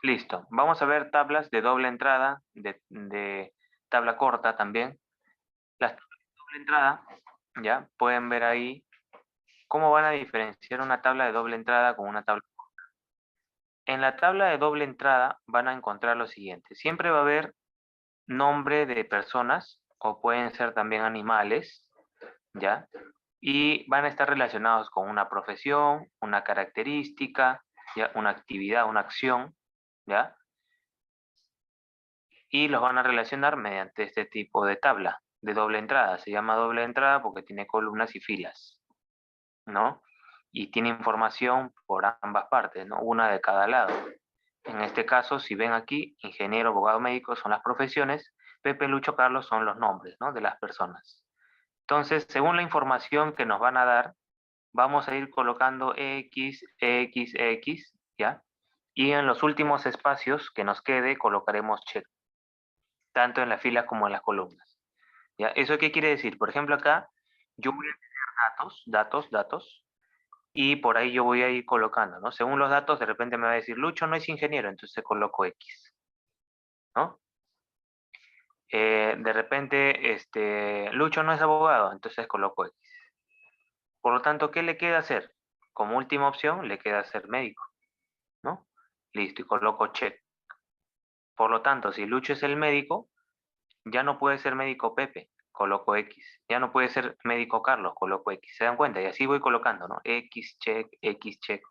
Listo. Vamos a ver tablas de doble entrada, de tabla corta también. Las tablas de doble entrada, ya, pueden ver ahí cómo van a diferenciar una tabla de doble entrada con una tabla. En la tabla de doble entrada van a encontrar lo siguiente. Siempre va a haber nombre de personas o pueden ser también animales, ¿ya? Y van a estar relacionados con una profesión, una característica, ¿ya? Una actividad, una acción, ¿ya? Y los van a relacionar mediante este tipo de tabla de doble entrada. Se llama doble entrada porque tiene columnas y filas, ¿no? Y tiene información por ambas partes, ¿no? Una de cada lado. En este caso, si ven aquí, ingeniero, abogado, médico son las profesiones, Pepe, Lucho, Carlos son los nombres, ¿no? De las personas. Entonces, según la información que nos van a dar, vamos a ir colocando X, X, X, ¿ya? Y en los últimos espacios que nos quede, colocaremos check, tanto en las filas como en las columnas, ¿ya? ¿Eso qué quiere decir? Por ejemplo, acá yo voy a tener datos, y por ahí yo voy a ir colocando, ¿no? Según los datos, de repente me va a decir, Lucho no es ingeniero, entonces coloco X, ¿no? De repente, Lucho no es abogado, entonces coloco X. Por lo tanto, ¿qué le queda hacer? Como última opción, le queda ser médico, ¿no? Listo, y coloco check. Por lo tanto, si Lucho es el médico, ya no puede ser médico Pepe, coloco X. Ya no puede ser médico Carlos, coloco X. ¿Se dan cuenta? Y así voy colocando, ¿no? X, check, X, check.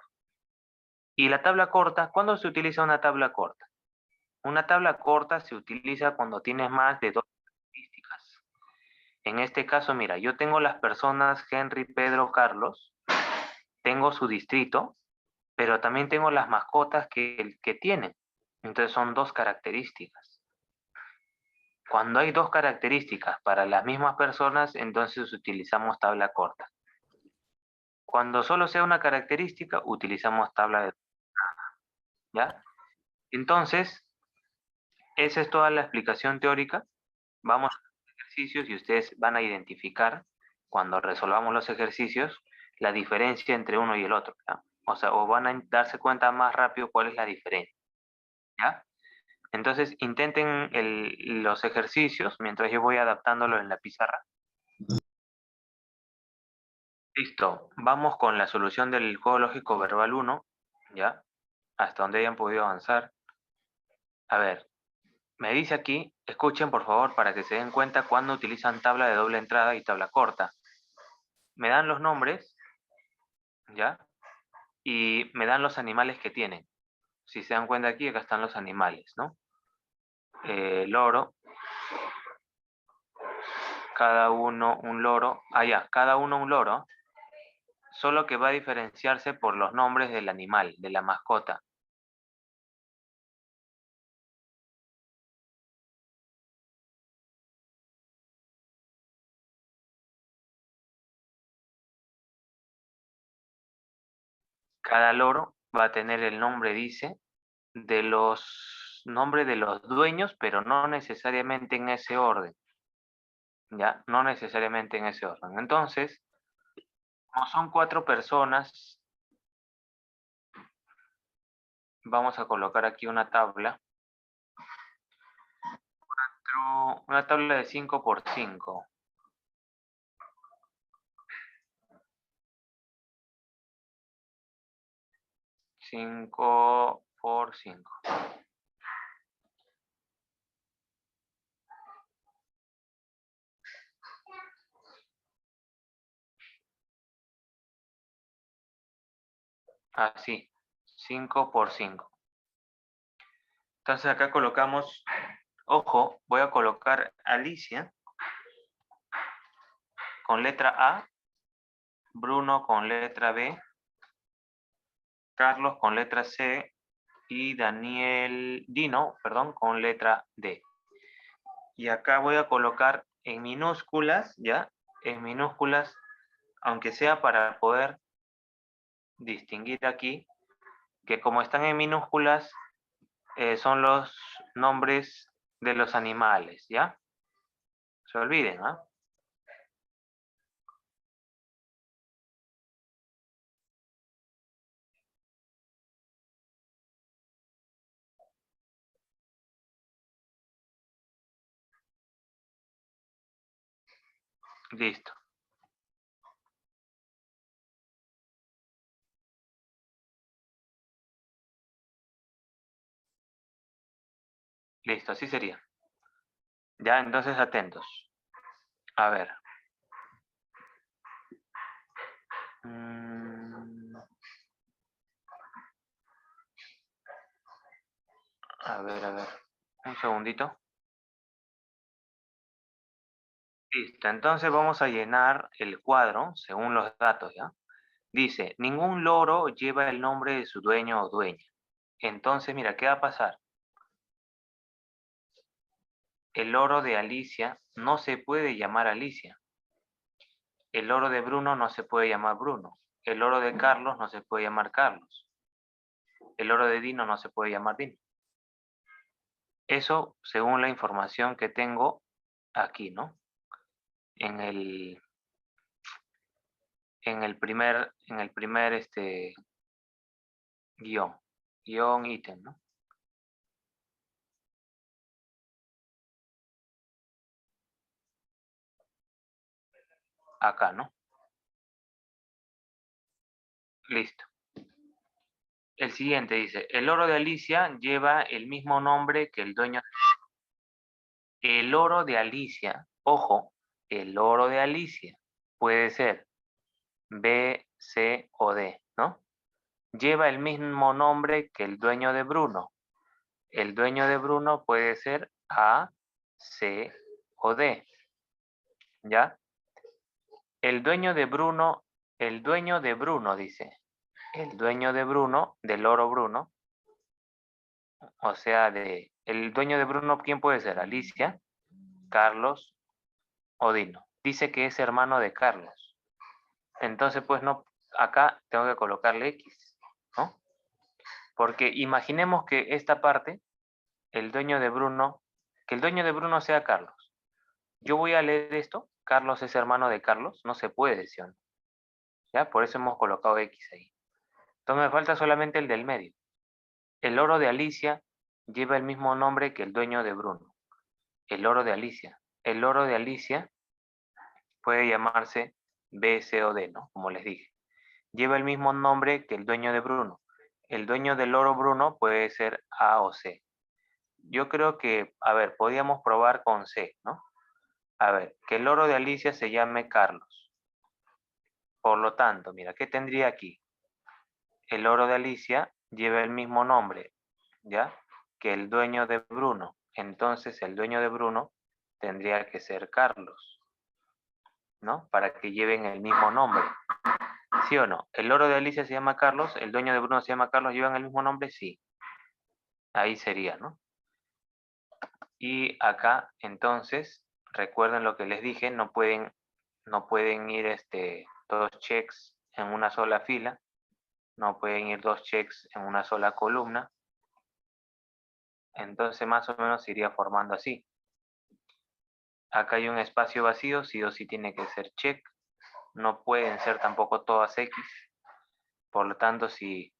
Y la tabla corta, ¿cuándo se utiliza una tabla corta? Una tabla corta se utiliza cuando tienes más de dos estadísticas. En este caso, mira, yo tengo las personas Henry, Pedro, Carlos, tengo su distrito, pero también tengo las mascotas que tienen. Entonces son dos características. Cuando hay dos características para las mismas personas, entonces utilizamos tabla corta. Cuando solo sea una característica, utilizamos tabla de... ¿Ya? Entonces, esa es toda la explicación teórica. Vamos a los ejercicios y ustedes van a identificar, cuando resolvamos los ejercicios, la diferencia entre uno y el otro, ¿ya? O sea, o van a darse cuenta más rápido cuál es la diferencia, ¿ya? Entonces, intenten los ejercicios mientras yo voy adaptándolo en la pizarra. Listo, vamos con la solución del juego lógico verbal 1, ¿ya? Hasta donde hayan podido avanzar. A ver, me dice aquí, escuchen por favor para que se den cuenta cuando utilizan tabla de doble entrada y tabla corta. Me dan los nombres, ¿ya? Y me dan los animales que tienen. Si se dan cuenta aquí, acá están los animales, ¿no? Loro, cada uno un loro. Ah, ya, cada uno un loro. Solo que va a diferenciarse por los nombres del animal, de la mascota. Cada loro va a tener el nombre, dice, de los nombres de los dueños, pero no necesariamente en ese orden. ¿Ya? No necesariamente en ese orden. Entonces, como son 4 personas, vamos a colocar aquí una tabla. Una tabla de 5 por 5. 5 por 5. Así, 5 por 5. Entonces acá colocamos, ojo, voy a colocar Alicia con letra A, Bruno con letra B, Carlos con letra C y Dino, perdón, con letra D. Y acá voy a colocar en minúsculas, ¿ya? En minúsculas, aunque sea para poder distinguir aquí, que como están en minúsculas, son los nombres de los animales, ¿ya? Se olviden, ¿ah? Listo. Listo, así sería. Ya, entonces atentos. A ver. Mm, a ver, a ver. Un segundito. Listo, entonces vamos a llenar el cuadro según los datos, ¿ya? Dice, ningún loro lleva el nombre de su dueño o dueña. Entonces, mira, ¿qué va a pasar? El loro de Alicia no se puede llamar Alicia. El loro de Bruno no se puede llamar Bruno. El loro de Carlos no se puede llamar Carlos. El loro de Dino no se puede llamar Dino. Eso según la información que tengo aquí, ¿no? En el, en el primer guión ítem, ¿no? Acá, ¿no? Listo. El siguiente dice, el loro de Alicia lleva el mismo nombre que el dueño. El loro de Alicia, ojo, el loro de Alicia puede ser B, C o D, ¿no? Lleva el mismo nombre que el dueño de Bruno. El dueño de Bruno puede ser A, C o D, ¿ya? El dueño de Bruno dice, el dueño de Bruno, del loro Bruno, o sea, el dueño de Bruno, ¿quién puede ser? Alicia, Carlos o Dino. Dice que es hermano de Carlos. Entonces, pues no, acá tengo que colocarle X, ¿no? Porque imaginemos que esta parte, el dueño de Bruno, que el dueño de Bruno sea Carlos. Yo voy a leer esto, Carlos es hermano de Carlos, no se puede decir, ¿no? ¿Ya? Por eso hemos colocado X ahí. Entonces me falta solamente el del medio. El loro de Alicia lleva el mismo nombre que el dueño de Bruno. El loro de Alicia. El loro de Alicia puede llamarse B, C o D, ¿no? Como les dije. Lleva el mismo nombre que el dueño de Bruno. El dueño del loro Bruno puede ser A o C. Yo creo que, a ver, podríamos probar con C, ¿no? A ver, que el loro de Alicia se llame Carlos. Por lo tanto, mira, ¿qué tendría aquí? El loro de Alicia lleva el mismo nombre, ¿ya? Que el dueño de Bruno. Entonces, el dueño de Bruno tendría que ser Carlos, ¿no? Para que lleven el mismo nombre. ¿Sí o no? El loro de Alicia se llama Carlos, el dueño de Bruno se llama Carlos, ¿llevan el mismo nombre? Sí. Ahí sería, ¿no? Y acá, entonces, recuerden lo que les dije, no pueden ir dos checks en una sola fila, no pueden ir dos checks en una sola columna. Entonces, más o menos se iría formando así. Acá hay un espacio vacío, sí o sí tiene que ser check. No pueden ser tampoco todas X. Por lo tanto, si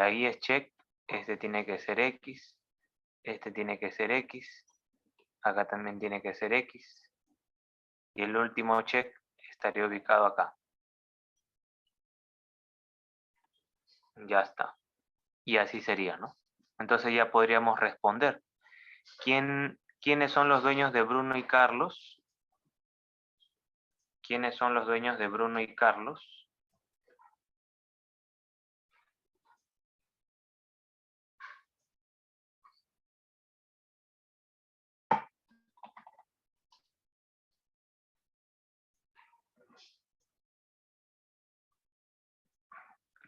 ahí es check, este tiene que ser X, este tiene que ser X, acá también tiene que ser X, y el último check estaría ubicado acá. Ya está. Y así sería, ¿no? Entonces ya podríamos responder. ¿Quiénes son los dueños de Bruno y Carlos? ¿Quiénes son los dueños de Bruno y Carlos?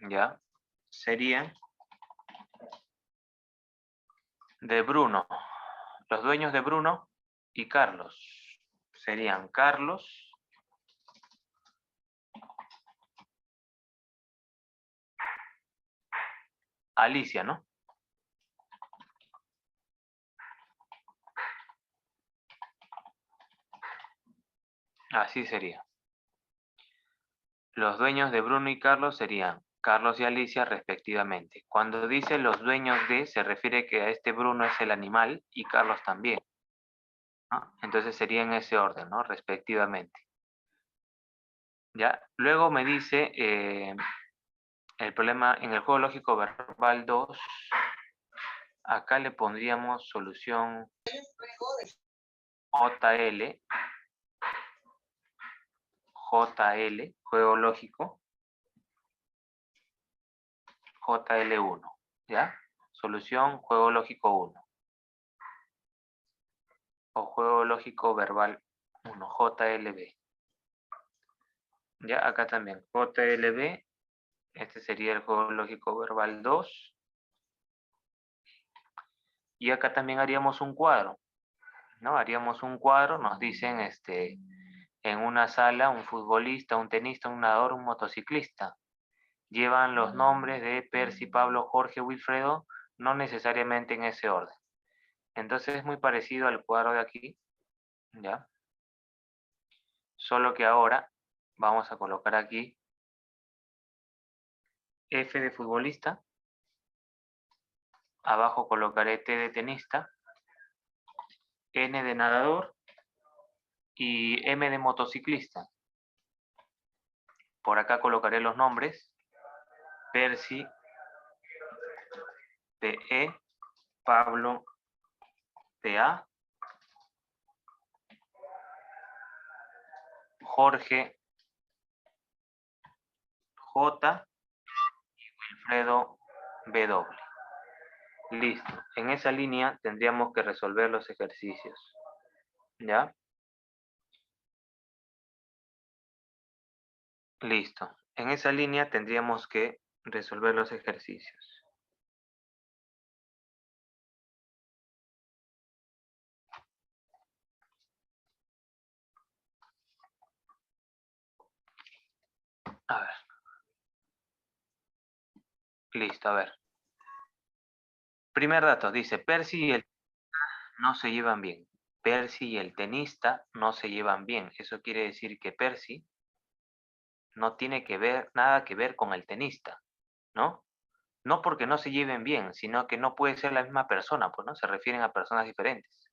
Ya. Serían de Bruno. Los dueños de Bruno y Carlos serían Carlos, Alicia, ¿no? Así sería. Los dueños de Bruno y Carlos serían Carlos y Alicia respectivamente. Cuando dice los dueños de, se refiere que a este Bruno es el animal y Carlos también. ¿no? Entonces sería en ese orden, ¿no? Respectivamente. ¿Ya? Luego me dice el problema en el juego lógico verbal 2. Acá le pondríamos solución JL, juego lógico, JL1, ¿ya? Solución juego lógico 1. O juego lógico verbal 1, JLB. Ya, acá también, JLB, este sería el juego lógico verbal 2. Y acá también haríamos un cuadro, ¿no? Haríamos un cuadro, nos dicen, en una sala, un futbolista, un tenista, un nadador, un motociclista. Llevan los nombres de Percy, Pablo, Jorge, Wilfredo, no necesariamente en ese orden. Entonces es muy parecido al cuadro de aquí, ¿ya? Solo que ahora vamos a colocar aquí F de futbolista, abajo colocaré T de tenista, N de nadador y M de motociclista. Por acá colocaré los nombres, Percy, PE, Pablo, PA, Jorge, J, Wilfredo, W. Listo. En esa línea tendríamos que resolver los ejercicios. ¿Ya? Listo. En esa línea tendríamos que resolver los ejercicios. A ver. Listo, a ver. Primer dato, dice, Percy y el no se llevan bien. Percy y el tenista no se llevan bien. Eso quiere decir que Percy no tiene que ver, nada que ver con el tenista, ¿no? No porque no se lleven bien, sino que no puede ser la misma persona, pues, ¿no? Se refieren a personas diferentes.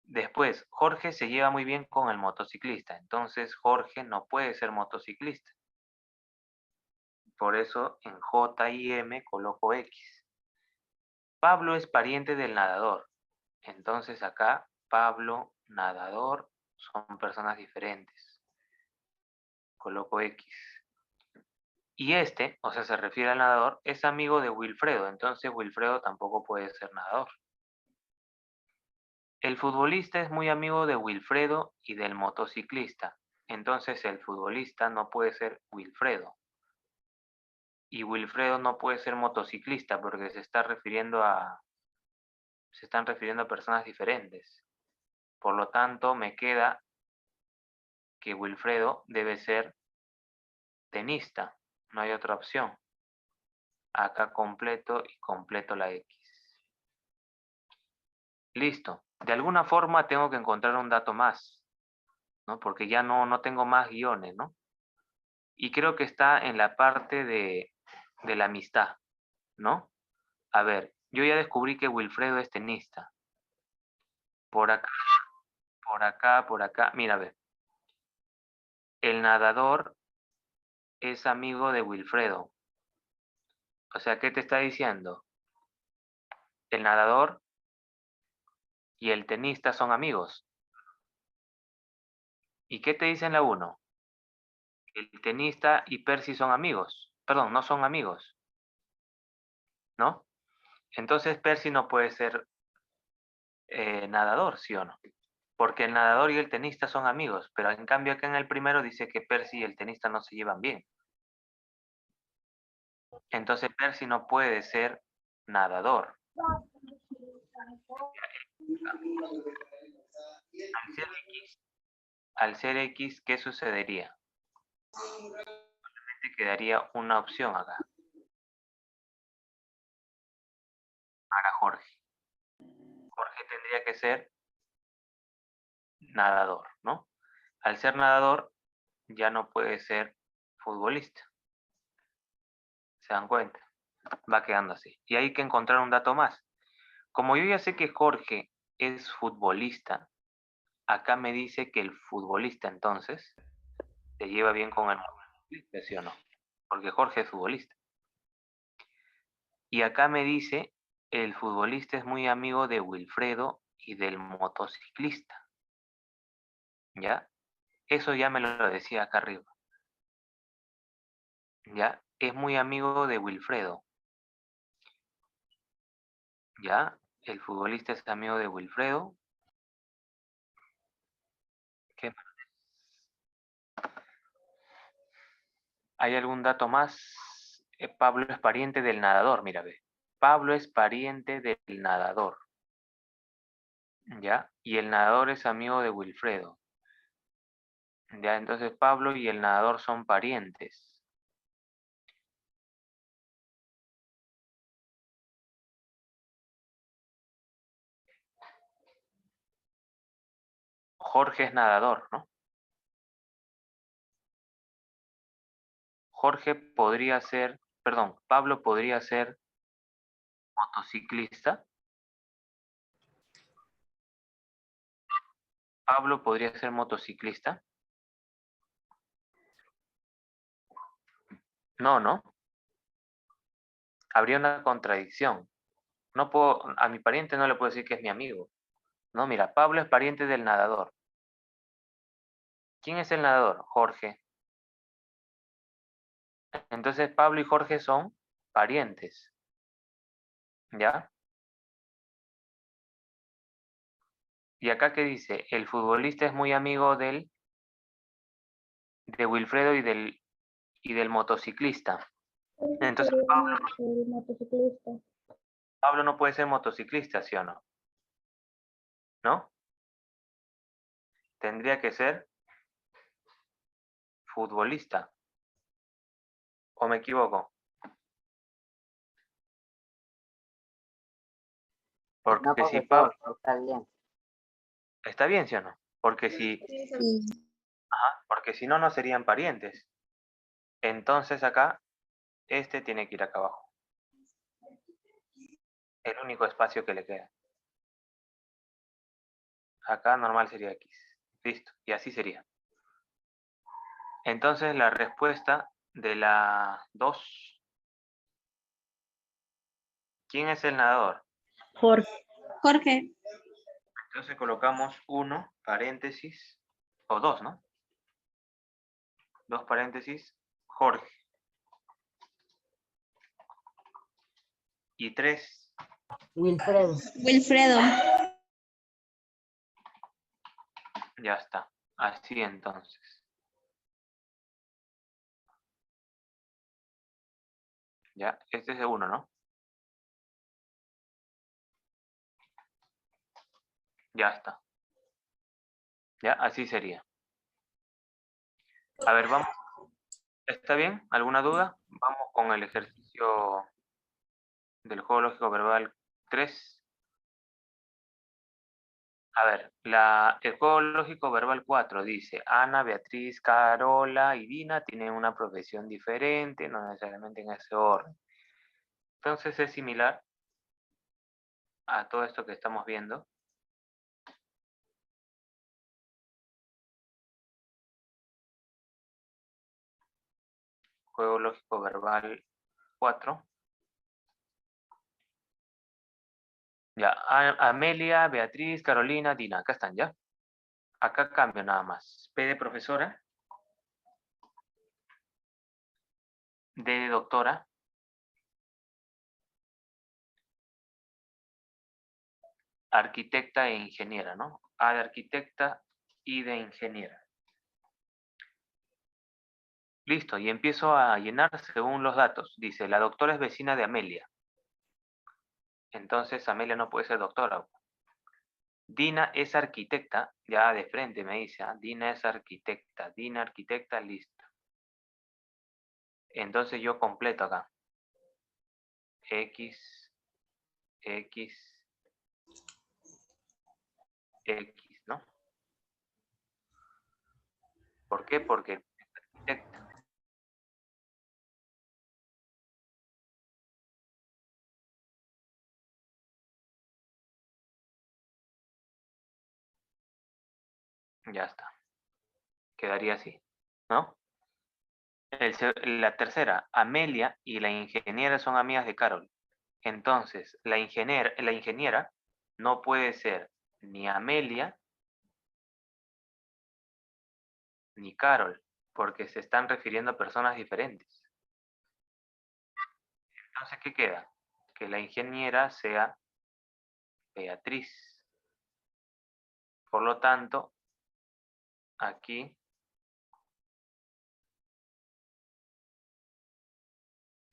Después, Jorge se lleva muy bien con el motociclista, entonces Jorge no puede ser motociclista. Por eso en J y M coloco X. Pablo es pariente del nadador, entonces acá Pablo, nadador, son personas diferentes. Coloco X. Y o sea, se refiere al nadador, es amigo de Wilfredo, entonces Wilfredo tampoco puede ser nadador. El futbolista es muy amigo de Wilfredo y del motociclista, entonces el futbolista no puede ser Wilfredo. Y Wilfredo no puede ser motociclista porque se están refiriendo a personas diferentes. Por lo tanto, me queda que Wilfredo debe ser tenista. No hay otra opción. Acá completo y completo la X. Listo. De alguna forma tengo que encontrar un dato más, ¿no? Porque ya no tengo más guiones, ¿no? Y creo que está en la parte de la amistad, ¿no? A ver, yo ya descubrí que Wilfredo es tenista. Por acá, por acá, por acá. Mira, a ver. El nadador es amigo de Wilfredo. O sea, ¿qué te está diciendo? El nadador y el tenista son amigos. ¿Y qué te dice en la 1? El tenista y Percy son amigos. Perdón, no son amigos, ¿no? Entonces Percy no puede ser nadador, ¿sí o no? Porque el nadador y el tenista son amigos, pero en cambio acá en el primero dice que Percy y el tenista no se llevan bien. Entonces Percy no puede ser nadador. Al ser X, ¿qué sucedería? Te quedaría una opción acá para Jorge. Jorge tendría que ser nadador, ¿no? Al ser nadador, ya no puede ser futbolista. ¿Se dan cuenta? Va quedando así. Y hay que encontrar un dato más. Como yo ya sé que Jorge es futbolista, acá me dice que el futbolista entonces se lleva bien con el futbolista, ¿sí o no? Porque Jorge es futbolista. Y acá me dice, el futbolista es muy amigo de Wilfredo y del motociclista. ¿Ya? Eso ya me lo decía acá arriba. ¿Ya? Es muy amigo de Wilfredo. ¿Ya? El futbolista es amigo de Wilfredo. ¿Qué? ¿Hay algún dato más? Pablo es pariente del nadador, mira, ve. Pablo es pariente del nadador. ¿Ya? Y el nadador es amigo de Wilfredo. ¿Ya? Entonces Pablo y el nadador son parientes. Jorge es nadador, ¿no? Jorge podría ser, perdón, Pablo podría ser motociclista. Pablo podría ser motociclista. No, no. Habría una contradicción. No puedo, a mi pariente no le puedo decir que es mi amigo. No, mira, Pablo es pariente del nadador. ¿Quién es el nadador? Jorge. Entonces Pablo y Jorge son parientes. ¿Ya? Y acá qué dice, el futbolista es muy amigo de Wilfredo y del motociclista. Entonces El motociclista. Pablo no puede ser motociclista, ¿sí o no? ¿No? Tendría que ser futbolista. ¿O me equivoco? No, Porque si Pablo... profesor, está bien. ¿Está bien, sí o no? Sí. Porque si no, no serían parientes. Entonces acá, este tiene que ir acá abajo. El único espacio que le queda. Acá normal sería X. Listo. Y así sería. Entonces la respuesta de la 2. ¿Quién es el nadador? Jorge. Entonces colocamos 1, paréntesis, o 2, ¿no? 2 paréntesis, Jorge. Y 3, Wilfredo. Wilfredo. ya está. Así entonces. Ya, este es el 1, ¿no? Ya está. Ya, así sería. A ver, vamos. ¿Está bien? ¿Alguna duda? Vamos con el ejercicio del juego lógico verbal 3. A ver, el juego lógico verbal 4 dice, Ana, Beatriz, Carola y Dina tienen una profesión diferente, no necesariamente en ese orden. Entonces es similar a todo esto que estamos viendo. Juego lógico verbal 4. Ya, Amelia, Beatriz, Carolina, Dina, acá están ya. Acá cambio nada más. P de profesora, D de doctora, arquitecta e ingeniera, ¿no? A de arquitecta y de ingeniera. Listo, y empiezo a llenar según los datos. Dice, la doctora es vecina de Amelia. Entonces Amelia no puede ser doctora. Dina es arquitecta, ya de frente me dice, Dina es arquitecta, Dina arquitecta, listo. Entonces yo completo acá. X, X, X, ¿no? ¿Por qué? Porque es arquitecta. Ya está. Quedaría así, ¿no? La tercera, Amelia y la ingeniera son amigas de Carol. Entonces, la ingeniera no puede ser ni Amelia ni Carol, porque se están refiriendo a personas diferentes. Entonces, ¿qué queda? Que la ingeniera sea Beatriz. Por lo tanto, aquí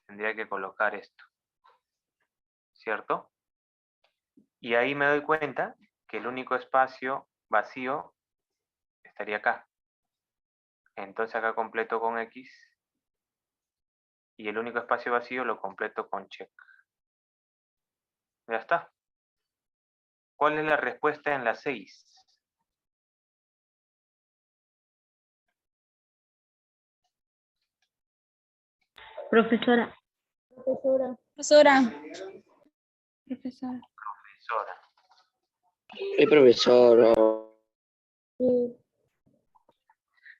tendría que colocar esto, ¿cierto? Y ahí me doy cuenta que el único espacio vacío estaría acá. Entonces acá completo con X y el único espacio vacío lo completo con check. Ya está. ¿Cuál es la respuesta en la 6? Profesora. Profesora. Profesora. Profesora. Profesora. Sí, profesor. Sí.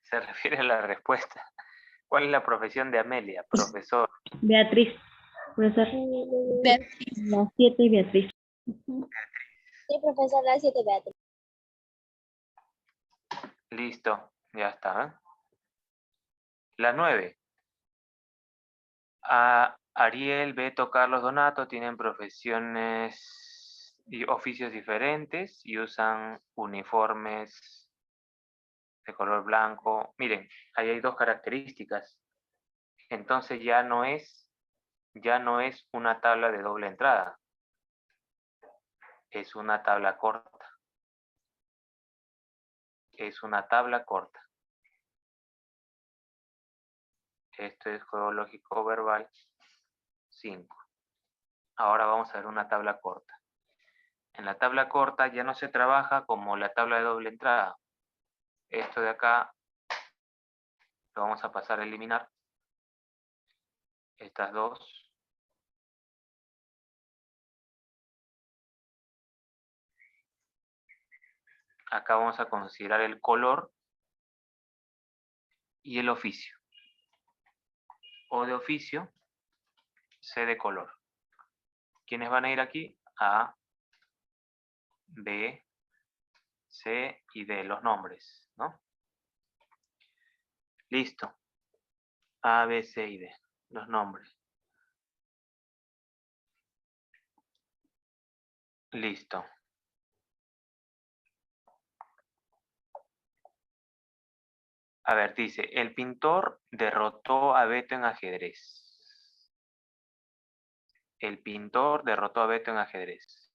Se refiere a la respuesta. ¿Cuál es la profesión de Amelia? Profesor. Beatriz. Profesor. Beatriz. La 7 Beatriz. Sí, profesor, la 7, Beatriz. Listo. Ya está. ¿Eh? La 9. Ariel, Beto, Carlos, Donato tienen profesiones y oficios diferentes y usan uniformes de color blanco. Miren, ahí hay dos características. Entonces ya no es una tabla de doble entrada. Es una tabla corta. Es una tabla corta. Esto es juego lógico verbal 5. Ahora vamos a ver una tabla corta. En la tabla corta ya no se trabaja como la tabla de doble entrada. Esto de acá lo vamos a pasar a eliminar. Estas dos. Acá vamos a considerar el color y el oficio. O de oficio, C de color. ¿Quiénes van a ir aquí? A, B, C y D, los nombres, ¿no? Listo. A, B, C y D, los nombres. Listo. A ver, dice, el pintor derrotó a Beto en ajedrez. El pintor derrotó a Beto en ajedrez.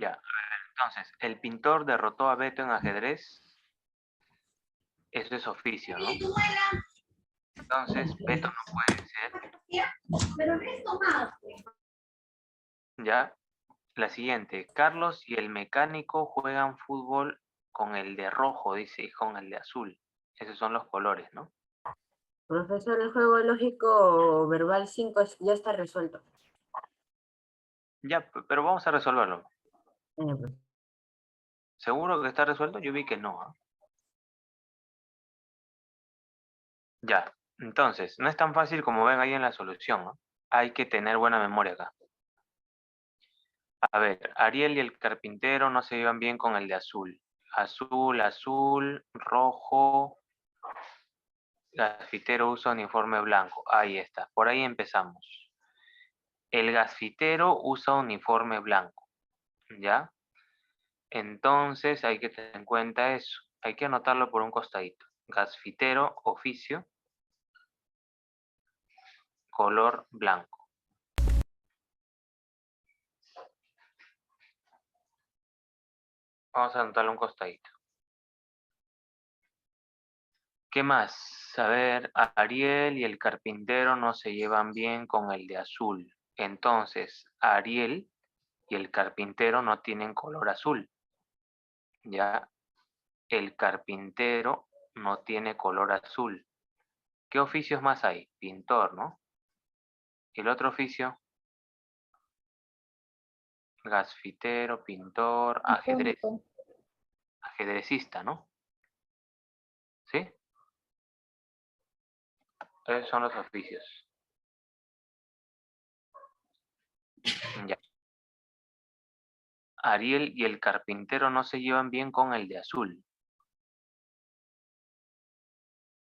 Ya, a ver, entonces, el pintor derrotó a Beto en ajedrez. Eso es oficio, ¿no? Entonces, Beto no puede ser. Ya. La siguiente. Carlos y el mecánico juegan fútbol con el de rojo, dice, y con el de azul. Esos son los colores, ¿no? Profesor, el juego lógico verbal 5 ya está resuelto. Ya, pero vamos a resolverlo. Pues. ¿Seguro que está resuelto? Yo vi que no. ¿Ah? Ya. Entonces, no es tan fácil como ven ahí en la solución, ¿no? Hay que tener buena memoria acá. A ver, Ariel y el carpintero no se llevan bien con el de azul. Azul, azul, rojo. Gasfitero usa uniforme blanco. Ahí está. Por ahí empezamos. El gasfitero usa uniforme blanco. ¿Ya? Entonces hay que tener en cuenta eso. Hay que anotarlo por un costadito. Gasfitero, oficio, color blanco. Vamos a anotarlo un costadito. ¿Qué más? A ver, Ariel y el carpintero no se llevan bien con el de azul. Entonces, Ariel y el carpintero no tienen color azul. Ya, el carpintero no tiene color azul. ¿Qué oficios más hay? Pintor, ¿no? ¿Y el otro oficio? Gasfitero, pintor, ajedrez. Punto. Ajedrecista, ¿no? ¿Sí? Esos son los oficios. Ya. Ariel y el carpintero no se llevan bien con el de azul.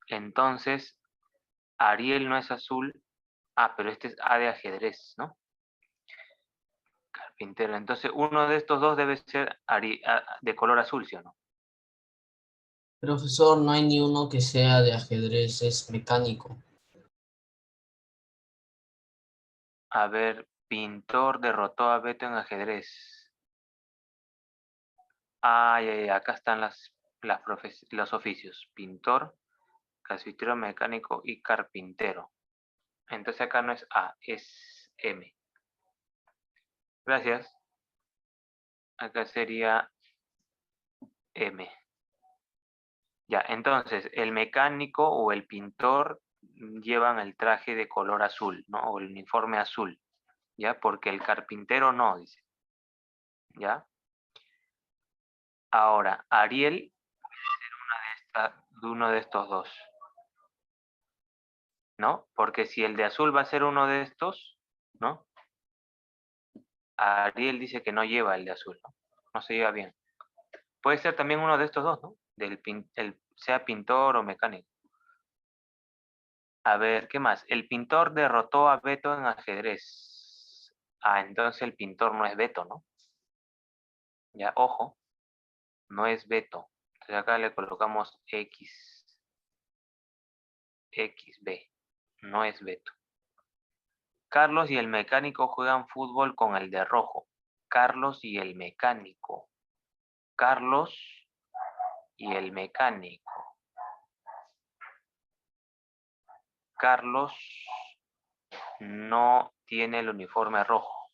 Entonces, Ariel no es azul. Ah, pero este es A de ajedrez, ¿no? Carpintero. Entonces, uno de estos dos debe ser de color azul, ¿sí o no? Profesor, no hay ni uno que sea de ajedrez, es mecánico. A ver, pintor derrotó a Beto en ajedrez. Ah, ya, acá están los oficios. Pintor, gasfitero, mecánico y carpintero. Entonces acá no es A, es M. Gracias. Acá sería M. Ya, entonces el mecánico o el pintor llevan el traje de color azul, ¿no? O el uniforme azul, ¿ya? Porque el carpintero no, dice. ¿Ya? Ahora, Ariel de uno de estos dos, ¿no? Porque si el de azul va a ser uno de estos, ¿no? Ariel dice que no lleva el de azul, ¿no? No se lleva bien. Puede ser también uno de estos dos, ¿no? Sea pintor o mecánico. A ver, ¿qué más? El pintor derrotó a Beto en ajedrez. Ah, entonces el pintor no es Beto, ¿no? Ya, ojo, no es Beto. Entonces acá le colocamos X, XB. No es Beto. Carlos y el mecánico juegan fútbol con el de rojo. Carlos y el mecánico. Carlos y el mecánico. Carlos no tiene el uniforme rojo.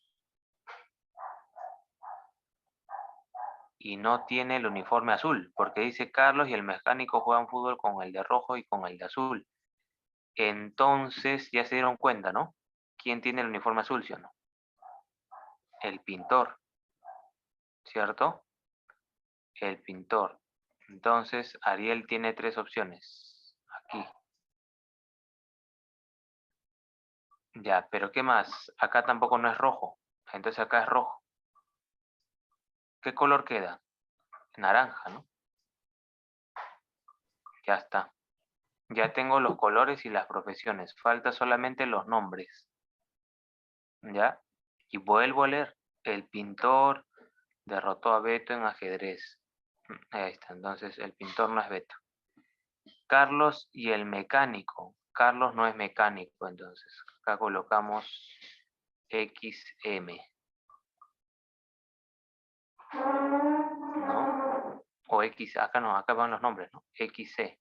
Y no tiene el uniforme azul, porque dice Carlos y el mecánico juegan fútbol con el de rojo y con el de azul. Entonces ya se dieron cuenta, ¿no? ¿Quién tiene el uniforme azul, sí o no? El pintor, ¿cierto? El pintor. Entonces Ariel tiene tres opciones. Aquí. Ya, pero ¿qué más? Acá tampoco no es rojo. Entonces acá es rojo. ¿Qué color queda? Naranja, ¿no? Ya está. Ya tengo los colores y las profesiones. Falta solamente los nombres. ¿Ya? Y vuelvo a leer. El pintor derrotó a Beto en ajedrez. Ahí está. Entonces el pintor no es Beto. Carlos y el mecánico. Carlos no es mecánico, entonces. Acá colocamos XM. ¿No? O X, acá no, acá van los nombres, ¿no? XC.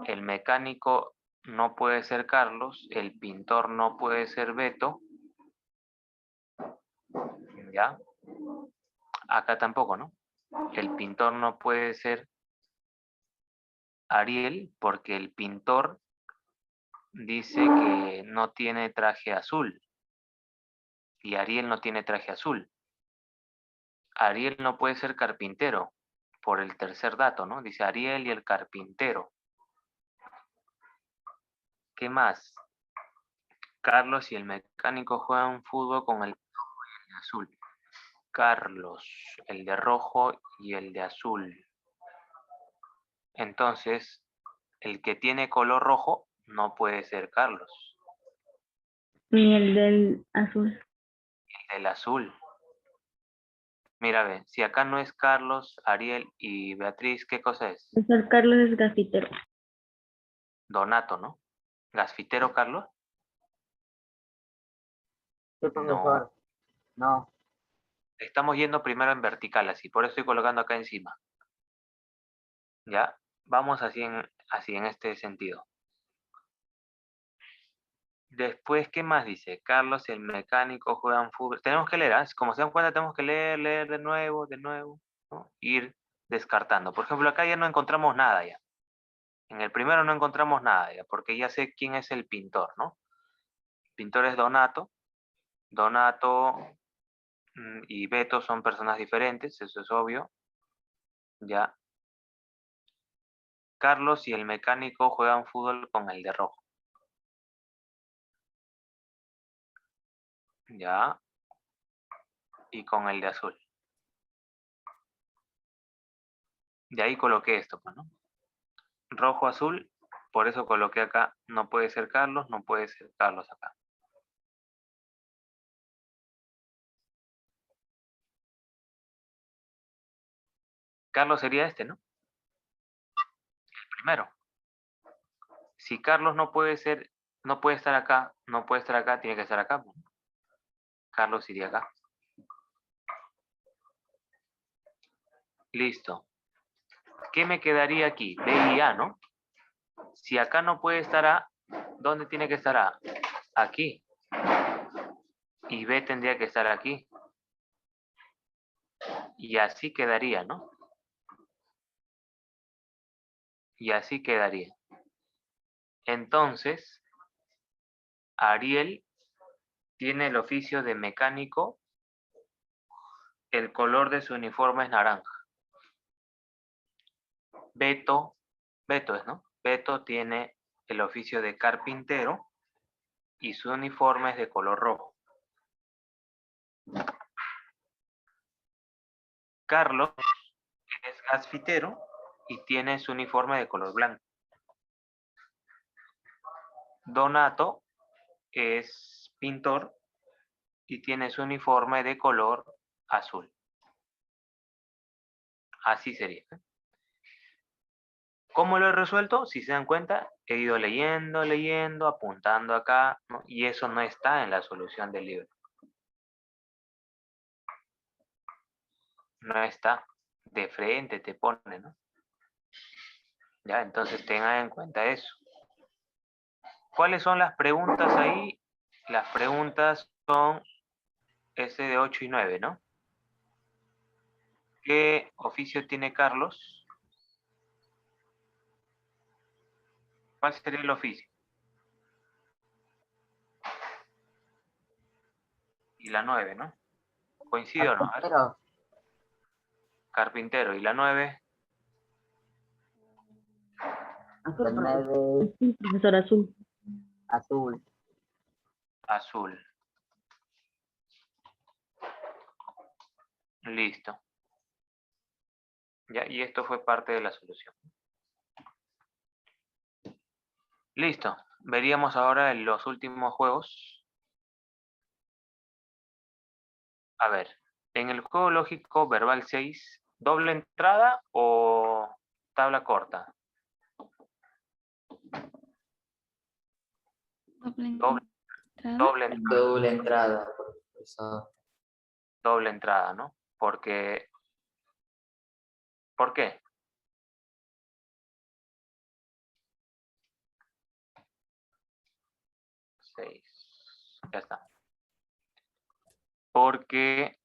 El mecánico no puede ser Carlos, el pintor no puede ser Beto. ¿Ya? Acá tampoco, ¿no? El pintor no puede ser Ariel porque el pintor dice que no tiene traje azul. Y Ariel no tiene traje azul. Ariel no puede ser carpintero por el tercer dato, ¿no? Dice Ariel y el carpintero. ¿Qué más? Carlos y el mecánico juegan fútbol con el rojo y el de azul. Carlos, el de rojo y el de azul. Entonces, el que tiene color rojo no puede ser Carlos. Ni el del azul. El del azul. Mira, ve, si acá no es Carlos, Ariel y Beatriz, ¿qué cosa es? Profesor Carlos es grafitero. Donato, ¿no? ¿Gasfitero Carlos? Sí, No. profesor. No. Estamos yendo primero en vertical, así. Por eso estoy colocando acá encima. ¿Ya? Vamos así en este sentido. Después, ¿qué más dice? Carlos y el mecánico juegan fútbol. Tenemos que leer, ¿ah? Como se dan cuenta, tenemos que leer de nuevo, ¿no? Ir descartando. Por ejemplo, acá ya no encontramos nada ya. En el primero no encontramos nada ya, porque ya sé quién es el pintor, ¿no? El pintor es Donato. Donato y Beto son personas diferentes, eso es obvio. Ya. Carlos y el mecánico juegan fútbol con el de rojo. Ya. Y con el de azul. De ahí coloqué esto, pues, ¿no? Rojo, azul, por eso coloqué acá, no puede ser Carlos, no puede ser Carlos acá. Carlos sería este, ¿no? El primero. Si Carlos no puede estar acá, tiene que estar acá, pues. Carlos iría acá. Listo. ¿Qué me quedaría aquí? B y A, ¿no? Si acá no puede estar A, ¿dónde tiene que estar A? Aquí. Y B tendría que estar aquí. Y así quedaría, ¿no? Y así quedaría. Entonces, Ariel tiene el oficio de mecánico. El color de su uniforme es naranja. Beto es, ¿no? Beto tiene el oficio de carpintero y su uniforme es de color rojo. Carlos es gasfitero y tiene su uniforme de color blanco. Donato es pintor y tiene su uniforme de color azul. Así sería. ¿Cómo lo he resuelto? Si se dan cuenta, he ido leyendo, apuntando acá, ¿no? Y eso no está en la solución del libro. No está. De frente te pone, ¿no? Ya, entonces tengan en cuenta eso. ¿Cuáles son las preguntas ahí? Las preguntas son ese de 8 y 9, ¿no? ¿Qué oficio tiene Carlos? ¿Cuál sería el oficio? Y la 9, ¿no? ¿Coincide o no? A ver. Pero, Carpintero. ¿Y la 9? azul, profe. Sí, profesor Azul. Azul. Azul. Listo. Ya, y esto fue parte de la solución. Listo. Veríamos ahora en los últimos juegos. A ver, en el juego lógico verbal 6, ¿doble entrada o tabla corta? Doble, doble, Doble entrada, profesor. doble entrada, ¿no? Porque, ¿por qué? Seis. Ya está. Porque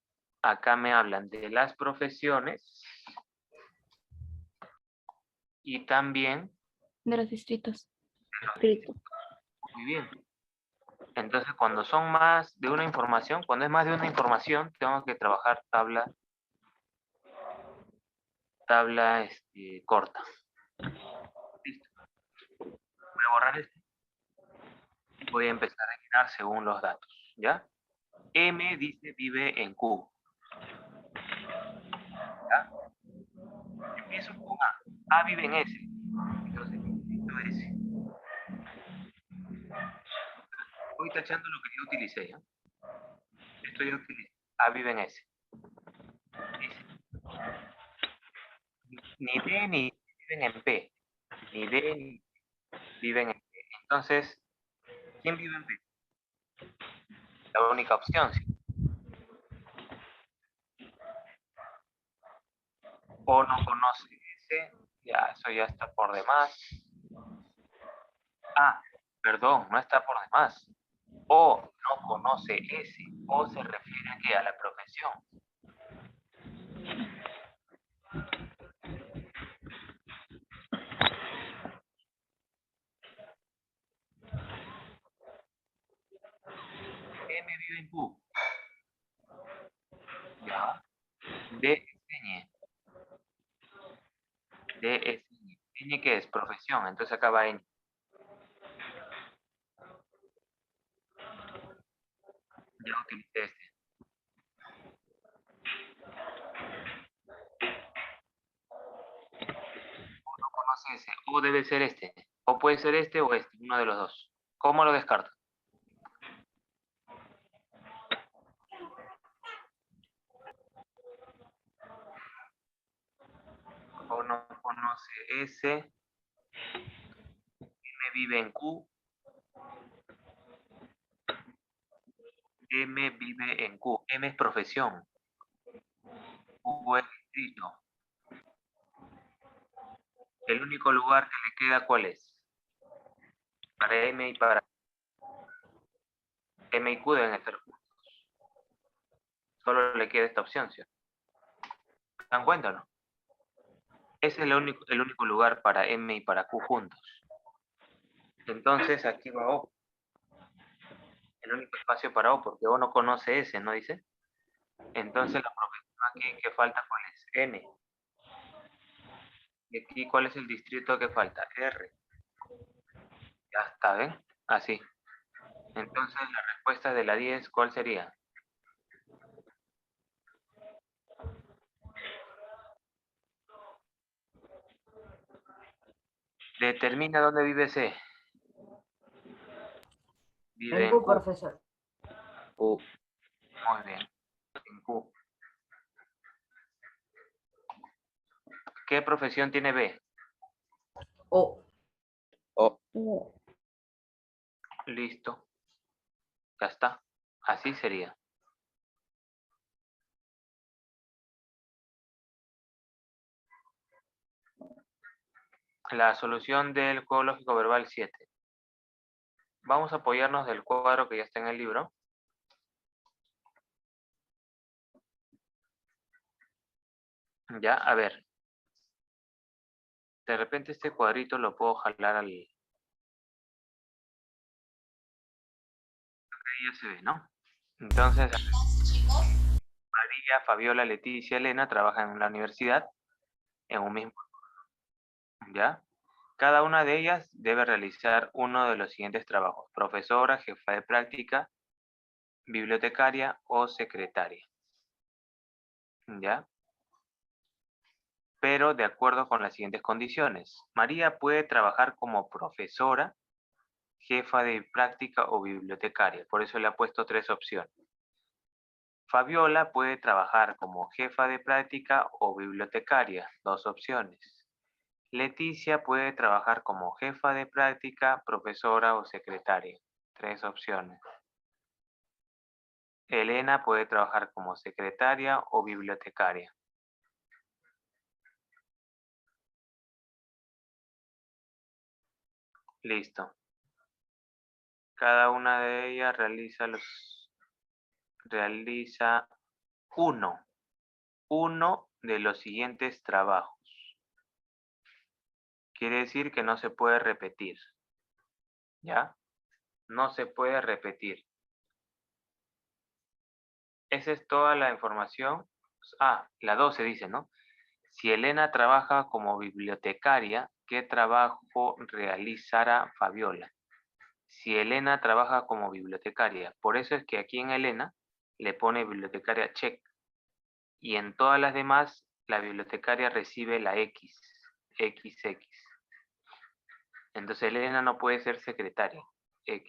acá me hablan de las profesiones y también De los distritos. Escrito. muy bien. Entonces, cuando son más de una información, cuando es más de una información, tengo que trabajar tabla corta. Listo. Voy a borrar esto. Voy a empezar a llenar según los datos, ¿ya? M dice vive en Q. ¿Ya? Empiezo con A. A vive en S. Entonces, necesito S. Voy tachando lo que yo utilicé, ¿ya? Esto yo utilicé. A vive en S. S. Ni D ni viven en P. Ni D ni viven en P. Entonces, ¿quién vive en P? La única opción, ¿sí? O no conoce S, y Ya, eso ya está por demás. Ah, perdón, no está por demás. O no conoce ese. O se refiere a que a la profesión. M vive en Q. Ya. D es ñ. D es ñ. ¿Ñ qué es? Profesión. Entonces acá va ñ. Ya utilicé este. O no conoce ese. O debe ser este. O puede ser este o este. Uno de los dos. ¿Cómo lo descarto? O no conoce ese. M vive en Q. M vive en Q. M es profesión. Q es distrito. El único lugar que le queda, ¿cuál es? Para M y para M y Q deben estar juntos. Solo le queda esta opción, ¿sí? ¿Se dan cuenta o no? Ese es el único lugar para M y para Q juntos. Entonces aquí va O. El único espacio para O, porque O no conoce ese, ¿no dice? Entonces la profesión aquí que falta, ¿cuál es? N. Y aquí, ¿cuál es el distrito que falta? R. Ya está, ¿ven? Así. Entonces la respuesta de la 10, ¿cuál sería? Determina dónde vive C. Vive En en Q, Q. profesor. Q. Muy bien. En Q. ¿Qué profesión tiene B? O. O. No. Listo. Ya está. Así sería. La solución del juego lógico verbal 7. Vamos a apoyarnos del cuadro que ya está en el libro. Ya, a ver. De repente este cuadrito lo puedo jalar al... Ahí ya se ve, ¿no? Entonces, María, Fabiola, Leticia, Elena trabajan en la universidad en un mismo... ¿Ya? Cada una de ellas debe realizar uno de los siguientes trabajos: profesora, jefa de práctica, bibliotecaria o secretaria. ¿Ya? Pero de acuerdo con las siguientes condiciones. María puede trabajar como profesora, jefa de práctica o bibliotecaria. Por eso le ha puesto 3 opciones. Fabiola puede trabajar como jefa de práctica o bibliotecaria. 2 opciones. Leticia puede trabajar como jefa de práctica, profesora o secretaria. 3 opciones. Elena puede trabajar como secretaria o bibliotecaria. Listo. Cada una de ellas realiza uno de los siguientes trabajos. Quiere decir que no se puede repetir. ¿Ya? No se puede repetir. Esa es toda la información. Ah, la 12 dice, ¿no? Si Elena trabaja como bibliotecaria, ¿qué trabajo realizará Fabiola? Si Elena trabaja como bibliotecaria. Por eso es que aquí en Elena le pone bibliotecaria check. Y en todas las demás, la bibliotecaria recibe la X. XX. Entonces Elena no puede ser secretaria. X.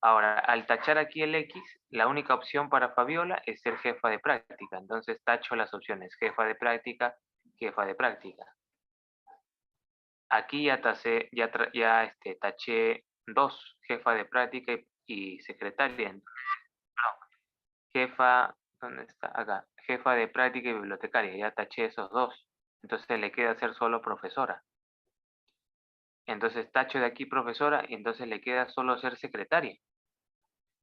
Ahora, al tachar aquí el X, la única opción para Fabiola es ser jefa de práctica. Entonces tacho las opciones jefa de práctica, jefa de práctica. Aquí ya taché 2, jefa de práctica y secretaria. No, jefa, ¿dónde está? Acá, jefa de práctica y bibliotecaria. Ya taché esos 2. Entonces le queda ser solo profesora. Entonces tacho de aquí profesora y entonces le queda solo ser secretaria.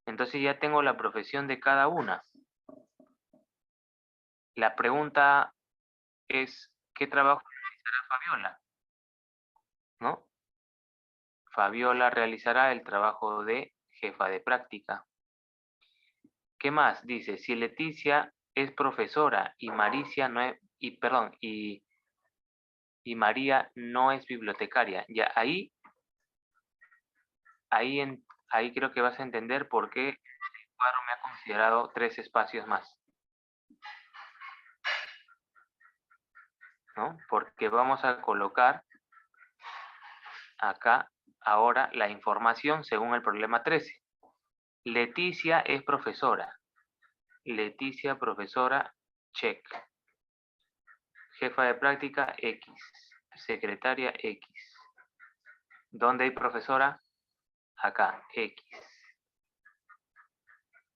Entonces ya tengo la profesión de cada una. La pregunta es, ¿qué trabajo realizará Fabiola? ¿No? Fabiola realizará el trabajo de jefa de práctica. ¿Qué más? Dice, si Leticia es profesora y Maricia no es, y María no es bibliotecaria. Ya ahí creo que vas a entender por qué el cuadro me ha considerado 3 espacios más. ¿No? Porque vamos a colocar acá ahora la información según el problema 13. Leticia es profesora. Leticia, profesora, check. Jefa de práctica, X. Secretaria, X. ¿Dónde hay profesora? Acá, X.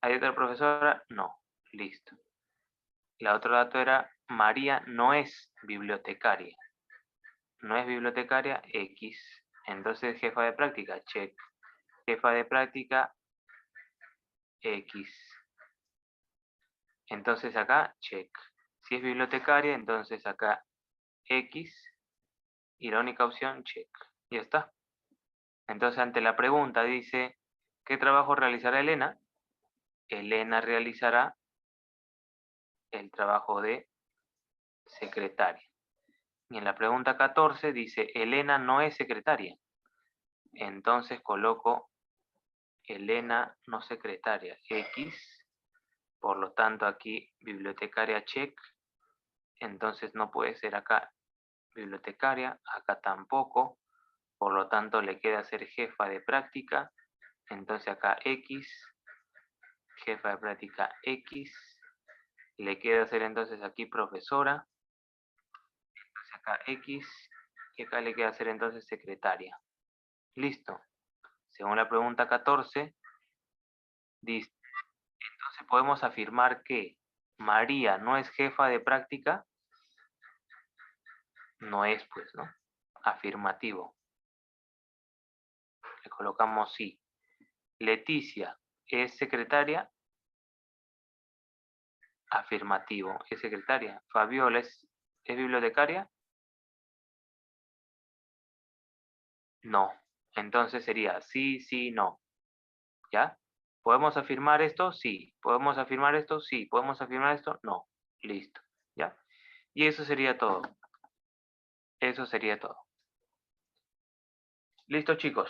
¿Hay otra profesora? No. Listo. La otro dato era, María no es bibliotecaria. No es bibliotecaria, X. Entonces, jefa de práctica, check. Jefa de práctica, X. Entonces acá, check. Si es bibliotecaria, entonces acá, X. Y la única opción, check. Ya está. Entonces, ante la pregunta dice, ¿qué trabajo realizará Elena? Elena realizará el trabajo de secretaria. Y en la pregunta 14 dice, Elena no es secretaria. Entonces coloco Elena no secretaria, X. Por lo tanto aquí bibliotecaria check. Entonces no puede ser acá bibliotecaria, acá tampoco. Por lo tanto le queda ser jefa de práctica. Entonces acá X. Jefa de práctica X. Le queda ser entonces aquí profesora. Entonces acá X. Y acá le queda ser entonces secretaria. Listo. Según la pregunta 14, dice, entonces podemos afirmar que María no es jefa de práctica. No es, pues, ¿no? Afirmativo. Le colocamos sí. Leticia es secretaria. Afirmativo. Es secretaria. Fabiola es bibliotecaria. No. Entonces sería sí, sí, no. ¿Ya? ¿Podemos afirmar esto? Sí. ¿Podemos afirmar esto? Sí. ¿Podemos afirmar esto? No. Listo. ¿Ya? Y eso sería todo. Eso sería todo. Listo, chicos.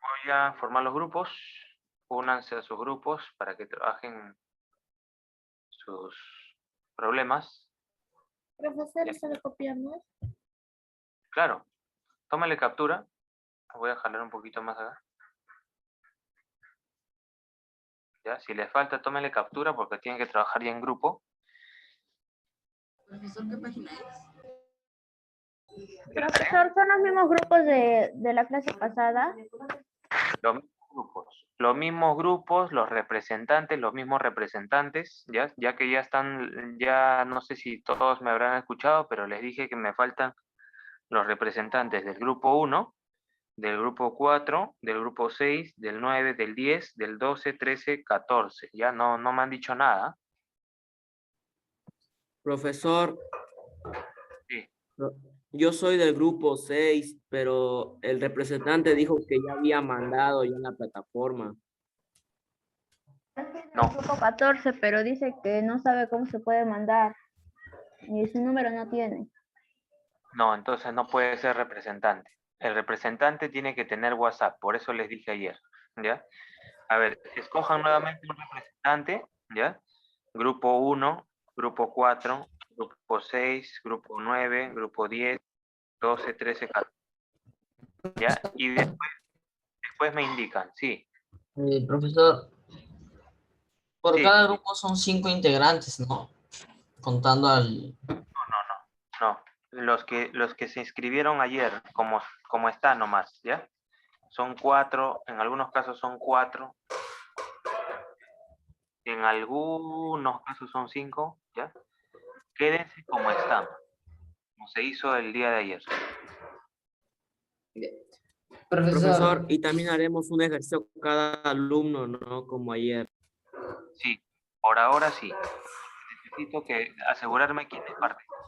Voy a formar los grupos. Únanse a sus grupos para que trabajen sus problemas. Profesor, ¿solo copiamos? Claro. Tómale captura. Voy a jalar un poquito más acá. ¿Ya? Si les falta, tómenle captura porque tienen que trabajar ya en grupo. Profesor, ¿qué página es? Profesor, ¿son los mismos grupos de la clase pasada? Los mismos grupos. Los mismos grupos, los mismos representantes, ya que ya están, ya no sé si todos me habrán escuchado, pero les dije que me faltan los representantes del grupo 1, del grupo 4, del grupo 6, del 9, del 10, del 12, 13, 14. Ya no me han dicho nada. Profesor, Sí. yo soy del grupo 6, pero el representante dijo que ya había mandado ya en la plataforma. No. Grupo 14, pero dice que no sabe cómo se puede mandar. Y su número no tiene. No, entonces no puede ser representante. El representante tiene que tener WhatsApp, por eso les dije ayer, ¿ya? A ver, escojan nuevamente un representante, ¿ya? Grupo 1, grupo 4, grupo 6, grupo 9, grupo 10, 12, 13, 14, ¿ya? Y después me indican, sí, Profesor, por sí, cada grupo son 5 integrantes, ¿no? Contando al... no. Los que se inscribieron ayer, como está nomás, ¿ya? Son 4, en algunos casos son 4, en algunos casos son 5, ¿ya? Quédense como están, como se hizo el día de ayer. Profesor, y también haremos un ejercicio cada alumno, ¿no? Como ayer. Sí, por ahora sí. Necesito asegurarme quiénes participan.